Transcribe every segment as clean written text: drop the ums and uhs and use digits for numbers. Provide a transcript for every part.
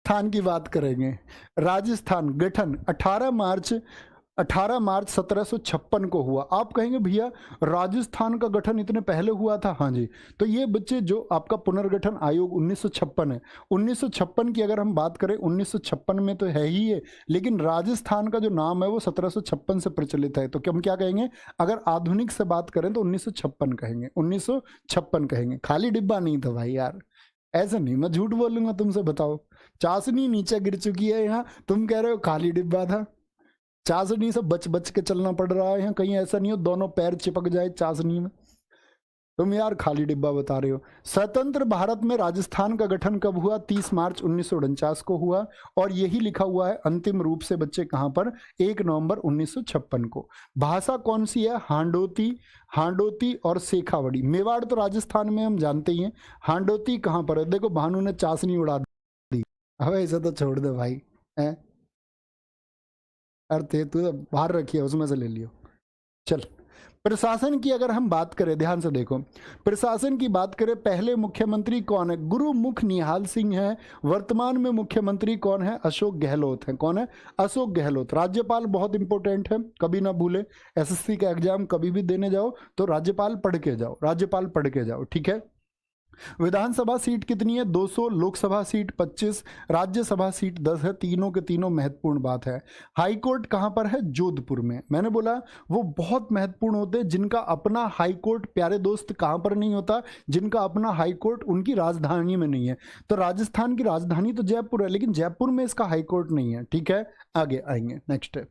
राजस्थान की बात करेंगे। राजस्थान गठन 18 मार्च 1756 को हुआ। आप कहेंगे भैया राजस्थान का गठन इतने पहले हुआ था? हाँ जी। तो ये बच्चे जो आपका पुनर्गठन आयोग 1956 है, 1956 की अगर हम बात करें 1956 में तो है ही है, लेकिन राजस्थान का जो नाम है वो 1756 से प्रचलित है। तो हम क्या कहेंगे, अगर आधुनिक से बात करें तो 1956 कहेंगे, 1956 कहेंगे। खाली डिब्बा नहीं था भाई यार, ऐसा नहीं, मैं झूठ बोलूंगा तुमसे? बताओ, चाशनी नीचे गिर चुकी है यहाँ, तुम कह रहे हो खाली डिब्बा था। चाशनी से बच बच के चलना पड़ रहा है, कहीं ऐसा नहीं हो दोनों पैर चिपक जाए चाशनी में। तुम यार खाली डिब्बा बता रहे हो। स्वतंत्र भारत में राजस्थान का गठन कब हुआ? 30 मार्च 1949 को हुआ। और यही लिखा हुआ है अंतिम रूप से बच्चे कहां पर? 1 नवंबर 1956 को। भाषा कौन सी है? हांडोती, हांडोती और शेखावड़ी। मेवाड़ तो राजस्थान में हम जानते ही हैं, हांडोती कहां पर है? देखो भानु ने चाशनी उड़ा दी। अब ऐसा तो छोड़ दे भाई, है अर्थ तू तो बाहर रखी है, उसमें से ले लियो। चल, प्रशासन की अगर हम बात करें, ध्यान से देखो, प्रशासन की बात करें, पहले मुख्यमंत्री कौन है? गुरुमुख निहाल सिंह है। वर्तमान में मुख्यमंत्री कौन है? अशोक गहलोत है। कौन है? अशोक गहलोत। राज्यपाल बहुत इंपॉर्टेंट है, कभी ना भूले। एसएससी का एग्जाम कभी भी देने जाओ तो राज्यपाल पढ़ के जाओ, राज्यपाल पढ़ के जाओ, ठीक है। विधानसभा सीट कितनी है? 200। लोकसभा सीट 25, राज्यसभा सीट 10 है। तीनों के तीनों महत्वपूर्ण बात है। हाईकोर्ट कहां पर है? जोधपुर में। मैंने बोला वो बहुत महत्वपूर्ण होते हैं जिनका अपना हाईकोर्ट, प्यारे दोस्त, कहां पर नहीं होता? जिनका अपना हाईकोर्ट उनकी राजधानी में नहीं है। तो राजस्थान की राजधानी तो जयपुर है, लेकिन जयपुर में इसका हाईकोर्ट नहीं है, ठीक है। आगे आएंगे, नेक्स्ट है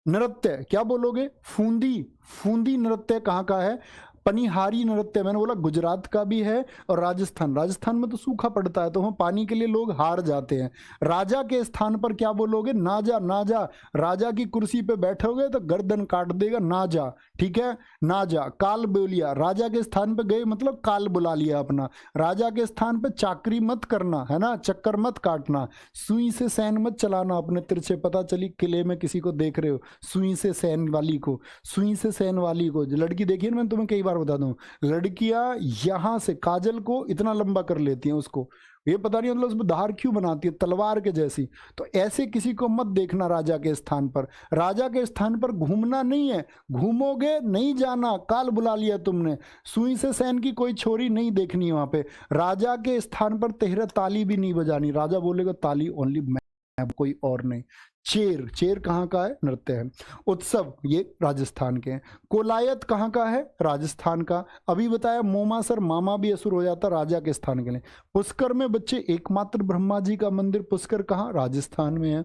नृत्य। क्या बोलोगे? फूंदी। फूंदी नृत्य कहाँ का है? पनिहारी नृत्य, मैंने बोला गुजरात का भी है। और राजस्थान, राजस्थान में तो सूखा पड़ता है तो वहां पानी के लिए लोग हार जाते हैं। राजा के स्थान पर क्या बोलोगे? नाजा। नाजा, राजा की कुर्सी पे बैठोगे तो गर्दन काट देगा, नाजा, ठीक है, नाजा। काल बोलिया, राजा के स्थान पे गए मतलब काल बुला लिया अपना। राजा के स्थान पे चाकरी मत करना, है ना, चक्कर मत काटना। सुई से सैन मत चलाना अपने तिरछे, पता चली किले में किसी को देख रहे हो, सुई से सैन वाली को, सुई से सैन वाली को। जो लड़की देखी है, मैं तुम्हें कई बार बता दूं, लड़कियां यहां से काजल को इतना लंबा कर लेती हैं, उसको ये पता नहीं मतलब उसमें धार क्यों बनाती है, तलवार के जैसी। तो ऐसे किसी को मत देखना राजा के स्थान पर। राजा के स्थान पर घूमना नहीं है, घूमोगे नहीं जाना, काल बुला लिया तुमने। सुई से सैन की कोई छोरी नहीं देखनी है वहां पे। राजा के स्थान पर तेहरा ताली भी नहीं बजानी, राजा बोलेगा ताली ओनली मैं, कोई और नहीं। चेर, चेर कहाँ का है? नृत्य है। उत्सव, ये राजस्थान के हैं। कोलायत कहाँ का है? राजस्थान का। अभी बताया मोमासर, मामा भी असुर हो जाता राजा के स्थान के लिए। पुष्कर में बच्चे एकमात्र ब्रह्मा जी का मंदिर, पुष्कर कहाँ? राजस्थान में है।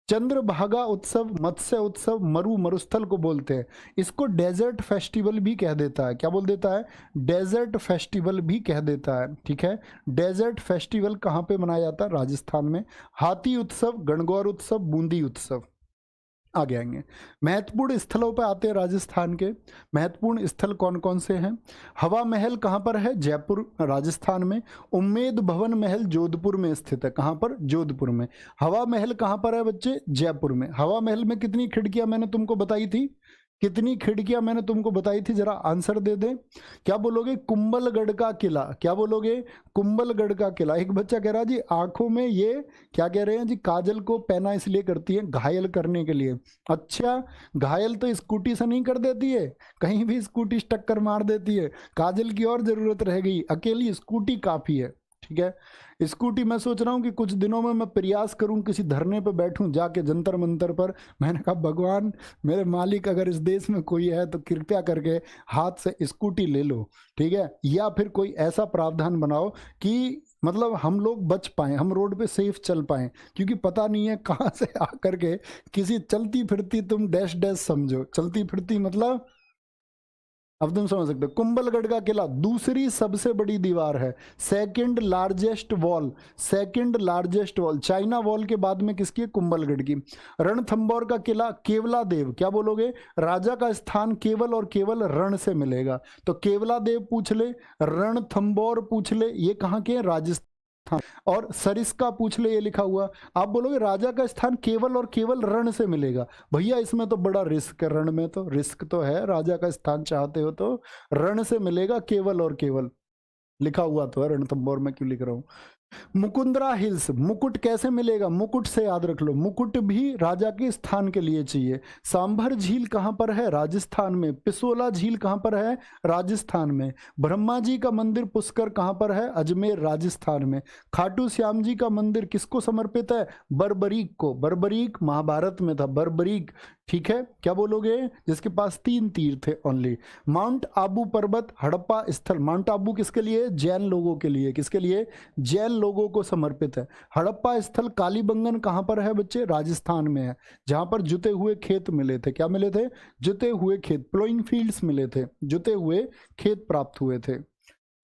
चंद्रभागा उत्सव, मत्स्य उत्सव, मरुस्थल को बोलते हैं। इसको डेजर्ट फेस्टिवल भी कह देता है। क्या बोल देता है? डेजर्ट फेस्टिवल भी कह देता है, ठीक है। डेजर्ट फेस्टिवल कहाँ पे मनाया जाता है? राजस्थान में। हाथी उत्सव, गणगौर उत्सव, बूंदी उत्सव। आगे आएंगे, महत्वपूर्ण स्थलों पर आते हैं राजस्थान के। महत्वपूर्ण स्थल कौन कौन से हैं? हवा महल कहाँ पर है? जयपुर, राजस्थान में। उम्मेद भवन महल जोधपुर में स्थित है। कहाँ पर? जोधपुर में। हवा महल कहाँ पर है बच्चे? जयपुर में। हवा महल में कितनी खिड़कियां मैंने तुमको बताई थी? कितनी खिड़कियां मैंने तुमको बताई थी? जरा आंसर दे दे। क्या बोलोगे? कुंभलगढ़ का किला। क्या बोलोगे? कुंभलगढ़ का किला। एक बच्चा कह रहा जी आंखों में ये क्या कह रहे हैं जी, काजल को पहना इसलिए करती है, घायल करने के लिए। अच्छा, घायल तो स्कूटी से नहीं कर देती है, कहीं भी स्कूटी टक्कर मार देती है। काजल की और जरूरत रह गई, अकेली स्कूटी काफी है, ठीक है। स्कूटी मैं सोच रहा हूँ कि कुछ दिनों में मैं प्रयास करूँ किसी धरने पर बैठूं जाके जंतर मंतर पर। मैंने कहा भगवान मेरे मालिक, अगर इस देश में कोई है तो कृपया करके हाथ से स्कूटी ले लो, ठीक है। या फिर कोई ऐसा प्रावधान बनाओ कि मतलब हम लोग बच पाए, हम रोड पे सेफ चल पाए, क्योंकि पता नहीं है कहाँ से आकर के किसी चलती फिरती, तुम डैश डैश समझो, चलती फिरती मतलब अब तुम समझ सकते हो। कुंभलगढ़ का किला दूसरी सबसे बड़ी दीवार है, second largest wall, second largest wall. China wall के बाद में किसकी है? कुंभलगढ़ की। रणथंबोर का किला, केवला देव। क्या बोलोगे? राजा का स्थान केवल और केवल रण से मिलेगा, तो केवला देव पूछ ले, रणथंबोर पूछ ले, ये कहाँ के हैं? राजस्थान। और सरिस्का पूछ ले, ये लिखा हुआ। आप बोलोगे राजा का स्थान केवल और केवल रण से मिलेगा। भैया इसमें तो बड़ा रिस्क है, रण में तो रिस्क तो है, राजा का स्थान चाहते हो तो रण से मिलेगा केवल और केवल, लिखा हुआ तो है। रणथंबोर में क्यों लिख रहा हूं? मुकुंदरा हिल्स, मुकुट कैसे मिलेगा? मुकुट से याद रख लो, मुकुट भी राजा के स्थान के लिए चाहिए। सांभर झील कहाँ पर है? राजस्थान में। पिसोला झील कहाँ पर है? राजस्थान में। ब्रह्मा जी का मंदिर पुष्कर कहाँ पर है? अजमेर, राजस्थान में। खाटू श्याम जी का मंदिर किसको समर्पित है? बर्बरीक को। बर्बरीक महाभारत में था, बर्बरीक, ठीक है। क्या बोलोगे? जिसके पास 3 तीर थे ओनली। माउंट आबू पर्वत, हड़प्पा स्थल। माउंट आबू किसके लिए? जैन लोगों के लिए। किसके लिए? जैन लोगों को समर्पित है। हड़प्पा स्थल कालीबंगन कहां पर है बच्चे? राजस्थान में है, जहां पर जुते हुए खेत मिले थे। क्या मिले थे? जुते हुए खेत, प्लोइंग फील्ड्स मिले थे, जुते हुए खेत प्राप्त हुए थे।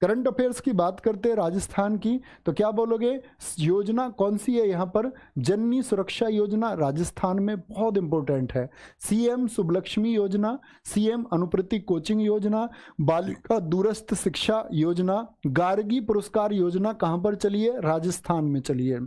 करंट अफेयर्स की बात करते हैं राजस्थान की, तो क्या बोलोगे? योजना कौन सी है यहाँ पर? जननी सुरक्षा योजना राजस्थान में बहुत इंपॉर्टेंट है। सीएम शुभलक्ष्मी योजना, सीएम अनुप्रति कोचिंग योजना, बालिका दूरस्थ शिक्षा योजना, गार्गी पुरस्कार योजना कहाँ पर चली है? राजस्थान में चली है।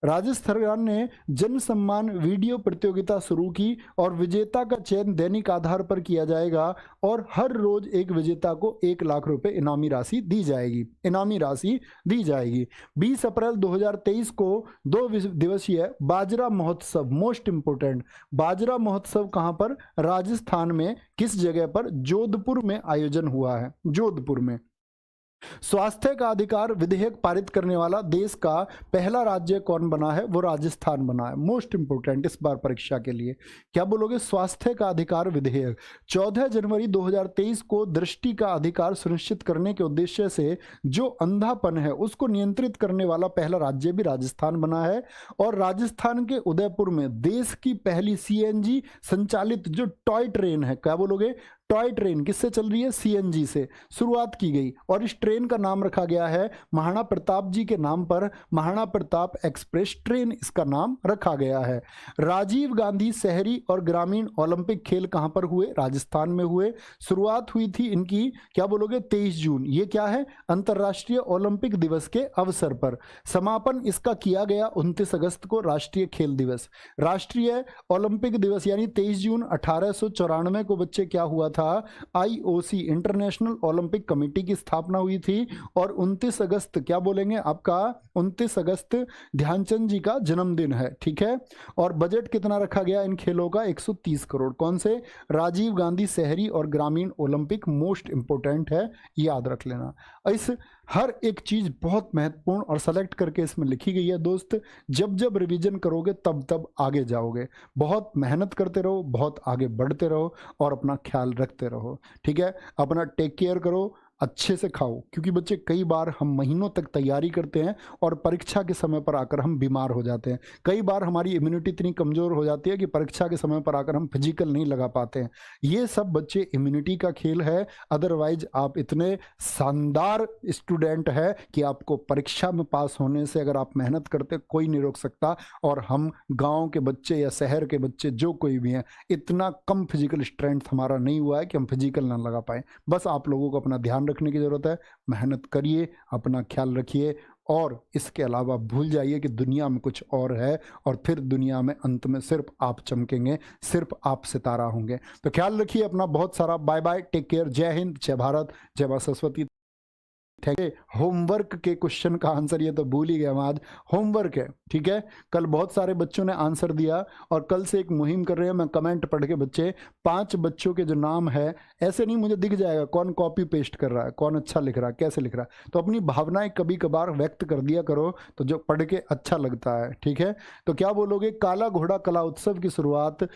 राजस्थान ने जन सम्मान वीडियो प्रतियोगिता शुरू की और विजेता का चयन दैनिक आधार पर किया जाएगा और हर रोज एक विजेता को 1 लाख रुपए इनामी राशि दी जाएगी। इनामी राशि दी जाएगी। 20 अप्रैल 2023 को 2 दिवसीय बाजरा महोत्सव, मोस्ट इंपोर्टेंट, बाजरा महोत्सव कहां पर? राजस्थान में। किस जगह पर? जोधपुर में आयोजन हुआ है, जोधपुर में। स्वास्थ्य का अधिकार विधेयक पारित करने वाला देश का पहला राज्य कौन बना है? वो राजस्थान बना है। मोस्ट इंपोर्टेंट इस बार परीक्षा के लिए। क्या बोलोगे? स्वास्थ्य का अधिकार विधेयक। 14 जनवरी 2023 को दृष्टि का अधिकार सुनिश्चित करने के उद्देश्य से जो अंधापन है उसको नियंत्रित करने वाला पहला राज्य भी राजस्थान बना है। और राजस्थान के उदयपुर में देश की पहली सीएनजी संचालित जो टॉय ट्रेन है, क्या बोलोगे? टॉय ट्रेन किससे चल रही है? सीएनजी से शुरुआत की गई और इस ट्रेन का नाम रखा गया है महाराणा प्रताप जी के नाम पर, महाराणा प्रताप एक्सप्रेस ट्रेन इसका नाम रखा गया है। राजीव गांधी शहरी और ग्रामीण ओलंपिक खेल कहां पर हुए? राजस्थान में हुए। शुरुआत हुई थी इनकी, क्या बोलोगे? 23 जून। ये क्या है? अंतर्राष्ट्रीय ओलंपिक दिवस के अवसर पर। समापन इसका किया गया 29 अगस्त को, राष्ट्रीय खेल दिवस। राष्ट्रीय ओलंपिक दिवस यानी 23 जून 1894 को बच्चे क्या हुआ था? आईओसी, इंटरनेशनल ओलंपिक कमेटी की स्थापना हुई थी। और 29 अगस्त क्या बोलेंगे आपका? 29 अगस्त ध्यानचंद जी का जन्मदिन है, ठीक है। और बजट कितना रखा गया इन खेलों का? 130 करोड़। कौन से? राजीव गांधी शहरी और ग्रामीण ओलंपिक, मोस्ट इंपोर्टेंट है, याद रख लेना। इस हर एक चीज बहुत महत्वपूर्ण और सेलेक्ट करके इसमें लिखी गई है दोस्त। जब जब रिवीजन करोगे तब तब आगे जाओगे। बहुत मेहनत करते रहो, बहुत आगे बढ़ते रहो और अपना ख्याल रखते रहो, ठीक है। अपना टेक केयर करो, अच्छे से खाओ, क्योंकि बच्चे कई बार हम महीनों तक तैयारी करते हैं और परीक्षा के समय पर आकर हम बीमार हो जाते हैं। कई बार हमारी इम्यूनिटी इतनी कमज़ोर हो जाती है कि परीक्षा के समय पर आकर हम फिजिकल नहीं लगा पाते हैं। ये सब बच्चे इम्यूनिटी का खेल है। अदरवाइज आप इतने शानदार स्टूडेंट है कि आपको परीक्षा में पास होने से अगर आप मेहनत करते कोई नहीं रोक सकता। और हम गाँव के बच्चे या शहर के बच्चे जो कोई भी हैं, इतना कम फिजिकल स्ट्रेंथ हमारा नहीं हुआ है कि हम फिजिकल ना लगा पाए। बस आप लोगों को अपना ध्यान रखने की जरूरत है। मेहनत करिए, अपना ख्याल रखिए और इसके अलावा भूल जाइए कि दुनिया में कुछ और है और फिर दुनिया में अंत में सिर्फ आप चमकेंगे, सिर्फ आप सितारा होंगे। तो ख्याल रखिए अपना बहुत सारा। बाय बाय, टेक केयर, जय हिंद, जय भारत, जय मां सरस्वती। ठीक है। होमवर्क के क्वेश्चन का आंसर, ये तो भूल ही गया मैं, आज होमवर्क है, ठीक है। कल बहुत सारे बच्चों ने आंसर दिया और कल से एक मुहिम कर रहे हैं। मैं कमेंट पढ़ के बच्चे 5 बच्चों के जो नाम है, ऐसे नहीं मुझे दिख जाएगा कौन कॉपी पेस्ट कर रहा है, कौन अच्छा लिख रहा है, कैसे लिख रहा है। तो अपनी भावनाएं कभी कभार व्यक्त कर दिया करो, तो जो पढ़ के अच्छा लगता है, ठीक है। तो क्या बोलोगे? काला घोड़ा कला उत्सव की शुरुआत